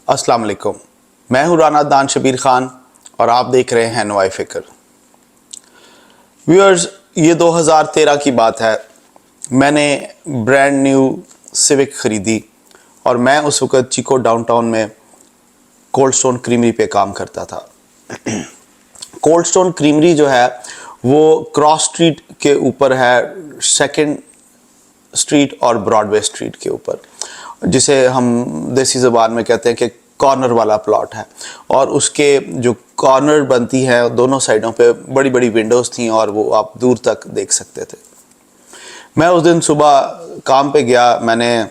अस्सलाम वालेकुम, मैं हूँ राना दान शबीर ख़ान और आप देख रहे हैं नवाए फ़िक्र। व्यूअर्स, ये 2013 की बात है। मैंने ब्रांड न्यू सिविक ख़रीदी और मैं उस वक़्त चिको डाउनटाउन में कोल्ड स्टोन क्रीमरी पे काम करता था। कोल्ड स्टोन क्रीमरी जो है वो क्रॉस स्ट्रीट के ऊपर है, सेकंड स्ट्रीट और ब्रॉडवे स्ट्रीट के ऊपर, जिसे हम देसी ज़बान में कहते हैं कि कॉर्नर वाला प्लॉट है। और उसके जो कॉर्नर बनती है दोनों साइडों पे बड़ी बड़ी विंडोज़ थी और वो आप दूर तक देख सकते थे। मैं उस दिन सुबह काम पे गया, मैंने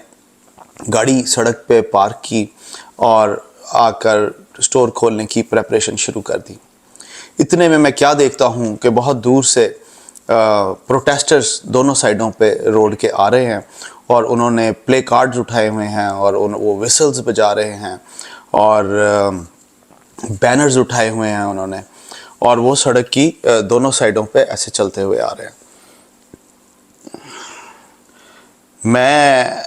गाड़ी सड़क पे पार्क की और आकर स्टोर खोलने की प्रेपरेशन शुरू कर दी। इतने में मैं क्या देखता हूँ कि बहुत दूर से प्रोटेस्टर्स दोनों साइडों पे रोड के आ रहे हैं और उन्होंने प्ले कार्ड्स उठाए हुए हैं और वो विसल्स बजा रहे हैं और बैनर्स उठाए हुए हैं उन्होंने, और वो सड़क की दोनों साइडों पे ऐसे चलते हुए आ रहे हैं। मैं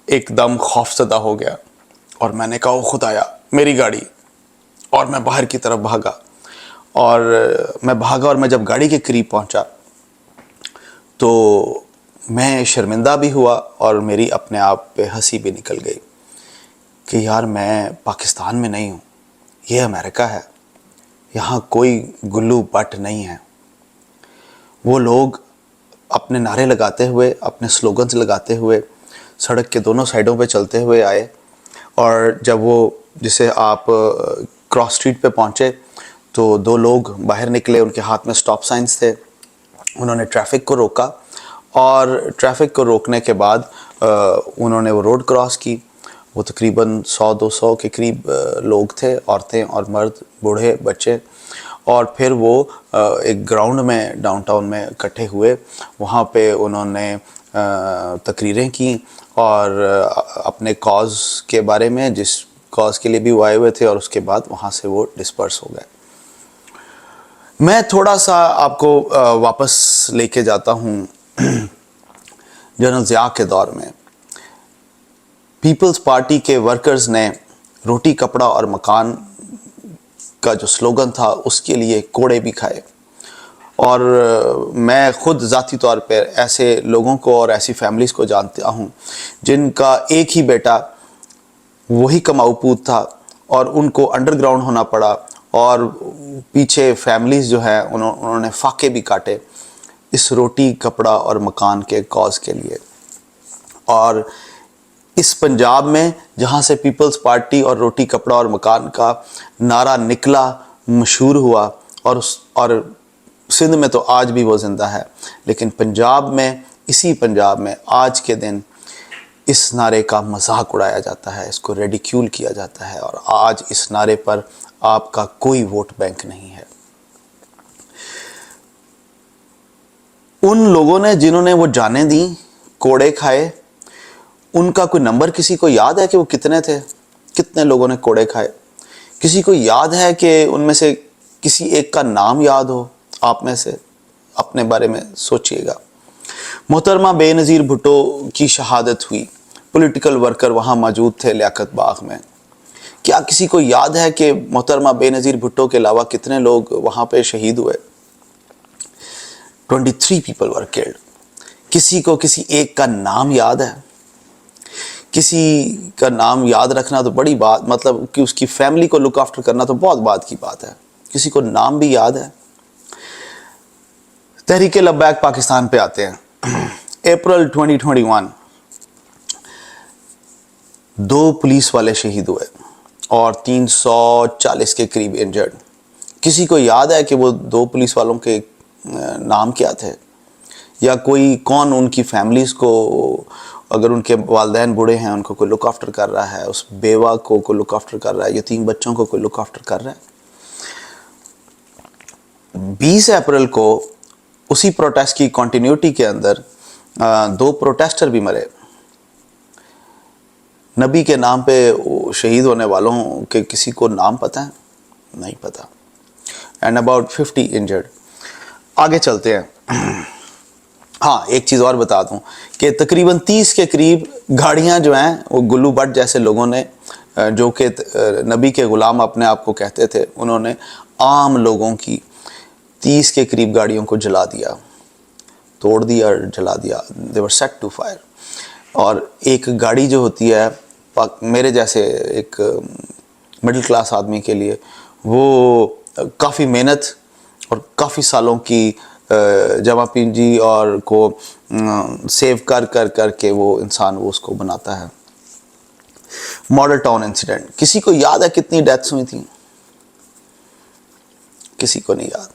एकदम खौफज़दा हो गया और मैंने कहा, ओ खुदाया मेरी गाड़ी, और मैं बाहर की तरफ भागा और मैं जब गाड़ी के करीब पहुंचा तो मैं शर्मिंदा भी हुआ और मेरी अपने आप पे हंसी भी निकल गई कि यार मैं पाकिस्तान में नहीं हूँ, ये अमेरिका है, यहाँ कोई गुल्लू बट नहीं है। वो लोग अपने नारे लगाते हुए, अपने स्लोगन्स लगाते हुए सड़क के दोनों साइडों पे चलते हुए आए, और जब वो जिसे आप क्रॉस स्ट्रीट पे पहुँचे तो दो लोग बाहर निकले, उनके हाथ में स्टॉप साइंस थे। उन्होंने ट्रैफिक को रोका और ट्रैफिक को रोकने के बाद उन्होंने वो रोड क्रॉस की। वो तकरीबन 100-200 के करीब लोग थे, औरतें और मर्द, बूढ़े, बच्चे। और फिर वो एक ग्राउंड में डाउनटाउन में इकट्ठे हुए। वहाँ पे उन्होंने तकरीरें की और अपने कॉज के बारे में, जिस कॉज के लिए भी वो आए हुए थे, और उसके बाद वहाँ से वो डिस्पर्स हो गए। मैं थोड़ा सा आपको वापस लेके जाता हूँ जनरल ज़िया के दौर में। पीपल्स पार्टी के वर्कर्स ने रोटी, कपड़ा और मकान का जो स्लोगन था उसके लिए कोड़े भी खाए। और मैं ख़ुद ज़ाती तौर पर ऐसे लोगों को और ऐसी फैमिलीज़ को जानता हूँ जिनका एक ही बेटा वही कमाऊ पूत था और उनको अंडरग्राउंड होना पड़ा, और पीछे फैमिलीज़ जो है उन्होंने फाके भी काटे इस रोटी, कपड़ा और मकान के कॉज के लिए। और इस पंजाब में जहाँ से पीपल्स पार्टी और रोटी, कपड़ा और मकान का नारा निकला, मशहूर हुआ, और सिंध में तो आज भी वो ज़िंदा है, लेकिन पंजाब में, इसी पंजाब में आज के दिन इस नारे का मजाक उड़ाया जाता है, इसको रेडिक्यूल किया जाता है, और आज इस नारे पर आपका कोई वोट बैंक नहीं है। उन लोगों ने जिन्होंने वो जानें दी, कोड़े खाए, उनका कोई नंबर किसी को याद है कि वो कितने थे? कितने लोगों ने कोड़े खाए? किसी को याद है कि उनमें से किसी एक का नाम याद हो? आप में से अपने बारे में सोचिएगा। मोहतरमा बेनज़ीर भुट्टो की शहादत हुई, पॉलिटिकल वर्कर वहाँ मौजूद थे लियाकत बाग में। क्या किसी को याद है कि मोहतरमा बेनज़ीर भुट्टो के अलावा कितने लोग वहाँ पे शहीद हुए? 23 पीपल वर किल्ड। किसी को किसी एक का नाम याद है? किसी का नाम याद रखना तो बड़ी बात, मतलब कि उसकी फैमिली को लुक आफ्टर करना तो बहुत बात की बात है। किसी को नाम भी याद है? तहरीक लब्बैक पाकिस्तान पे आते हैं। अप्रैल 2021 2 पुलिस वाले शहीद हुए और 340 के करीब इंजर्ड। किसी को याद है कि वो 2 पुलिस वालों के नाम क्या थे? या कोई कौन उनकी फैमिलीज़ को, अगर उनके वालिदैन बूढ़े हैं, उनको कोई लुक आफ्टर कर रहा है, उस बेवा को कोई लुक आफ्टर कर रहा है, यतीम बच्चों को कोई लुक आफ्टर कर रहा है? 20 अप्रैल को उसी प्रोटेस्ट की कंटिन्यूटी के अंदर 2 प्रोटेस्टर भी मरे। नबी के नाम पे शहीद होने वालों के किसी को नाम पता है? नहीं पता। And about 50 injured. आगे चलते हैं। हाँ, एक चीज़ और बता दूं कि तकरीबन 30 के करीब गाड़ियां जो हैं वो गुल्लू भट्ट जैसे लोगों ने جو کہ نبی کے غلام اپنے آپ کو کہتے تھے، انہوں نے عام لوگوں کی 30 کے قریب گاڑیوں کو جلا دیا، توڑ دیا اور جلا دیا. they were set to fire. اور ایک گاڑی جو ہوتی ہے میرے جیسے ایک مڈل کلاس آدمی کے لیے وہ کافی محنت اور کافی سالوں کی جمع پونجی اور کو سیو کر کے وہ انسان وہ اس کو بناتا ہے. ماڈل ٹاؤن انسیڈنٹ، کسی کو یاد ہے کتنی ڈیتھس ہوئی تھیں؟ کسی کو نہیں یاد.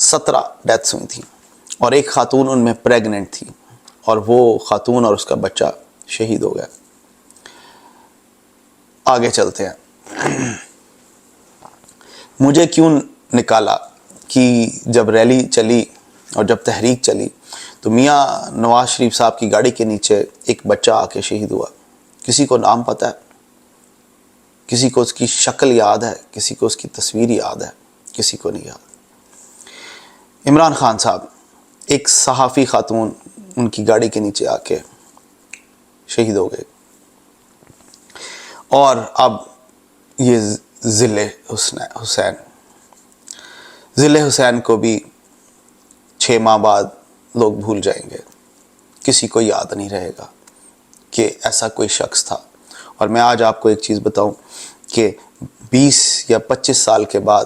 17 ڈیتھس ہوئی تھیں اور ایک خاتون ان میں پریگننٹ تھی اور وہ خاتون اور اس کا بچہ شہید ہو گیا. آگے چلتے ہیں. مجھے کیوں نکالا کہ جب ریلی چلی اور جب تحریک چلی تو میاں نواز شریف صاحب کی گاڑی کے نیچے ایک بچہ آ کے شہید ہوا. کسی کو نام پتہ ہے؟ کسی کو اس کی شکل یاد ہے؟ کسی کو اس کی تصویر یاد ہے؟ کسی کو نہیں یاد. عمران خان صاحب، ایک صحافی خاتون ان کی گاڑی کے نیچے آ کے شہید ہو گئے. اور اب یہ ذل حسین کو بھی 6 ماہ بعد لوگ بھول جائیں گے. کسی کو یاد نہیں رہے گا کہ ایسا کوئی شخص تھا. اور میں آج آپ کو ایک چیز بتاؤں کہ 20 یا 25 سال کے بعد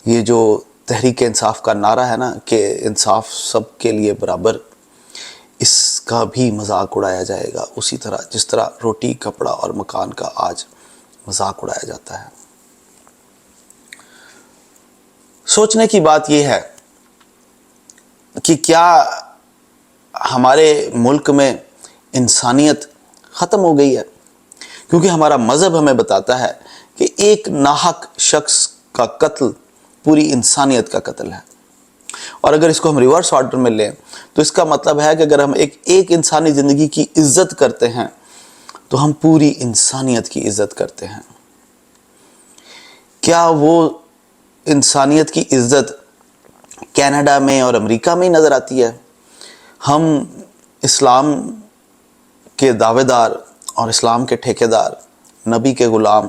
یہ جو تحریک انصاف کا نعرہ ہے نا کہ انصاف سب کے لیے برابر، اس کا بھی مذاق اڑایا جائے گا اسی طرح جس طرح روٹی، کپڑا اور مکان کا آج مذاق اڑایا جاتا ہے. سوچنے کی بات یہ ہے کہ کیا ہمارے ملک میں انسانیت ختم ہو گئی ہے؟ کیونکہ ہمارا مذہب ہمیں بتاتا ہے کہ ایک ناحق شخص کا قتل پوری انسانیت کا قتل ہے. اور اگر اس کو ہم ریورس آرڈر میں لیں تو اس کا مطلب ہے کہ اگر ہم ایک انسانی زندگی کی عزت کرتے ہیں تو ہم پوری انسانیت کی عزت کرتے ہیں. کیا وہ انسانیت کی عزت کینیڈا میں اور امریکہ میں نظر آتی ہے؟ ہم اسلام کے دعوے دار اور اسلام کے ٹھیکیدار، نبی کے غلام،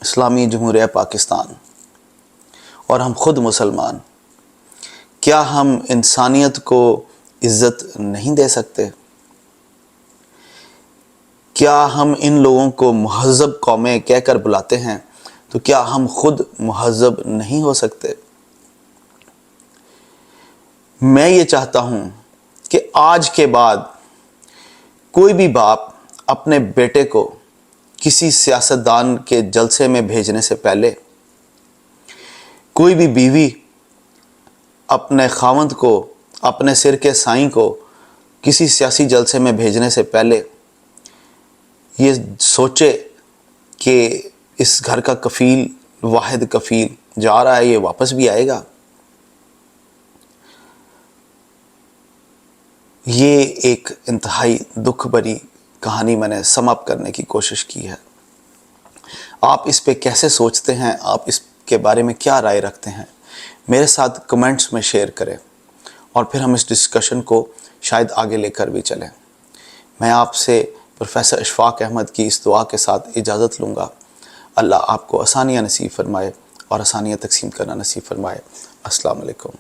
اسلامی جمہوریہ پاکستان، اور ہم خود مسلمان، کیا ہم انسانیت کو عزت نہیں دے سکتے؟ کیا ہم ان لوگوں کو مہذب قومیں کہہ کر بلاتے ہیں تو کیا ہم خود مہذب نہیں ہو سکتے؟ میں یہ چاہتا ہوں کہ آج کے بعد کوئی بھی باپ اپنے بیٹے کو کسی سیاستدان کے جلسے میں بھیجنے سے پہلے، کوئی بھی بیوی اپنے خاوند کو، اپنے سر کے سائیں کو کسی سیاسی جلسے میں بھیجنے سے پہلے یہ سوچے کہ اس گھر کا کفیل، واحد کفیل جا رہا ہے، یہ واپس بھی آئے گا. یہ ایک انتہائی دکھ بھری کہانی میں نے سم اپ کرنے کی کوشش کی ہے. آپ اس پہ کیسے سوچتے ہیں؟ آپ اس کے بارے میں کیا رائے رکھتے ہیں؟ میرے ساتھ کمنٹس میں شیئر کریں اور پھر ہم اس ڈسکشن کو شاید آگے لے کر بھی چلیں. میں آپ سے پروفیسر اشفاق احمد کی اس دعا کے ساتھ اجازت لوں گا. اللہ آپ کو آسانیاں نصیب فرمائے اور آسانیاں تقسیم کرنا نصیب فرمائے. السلام علیکم.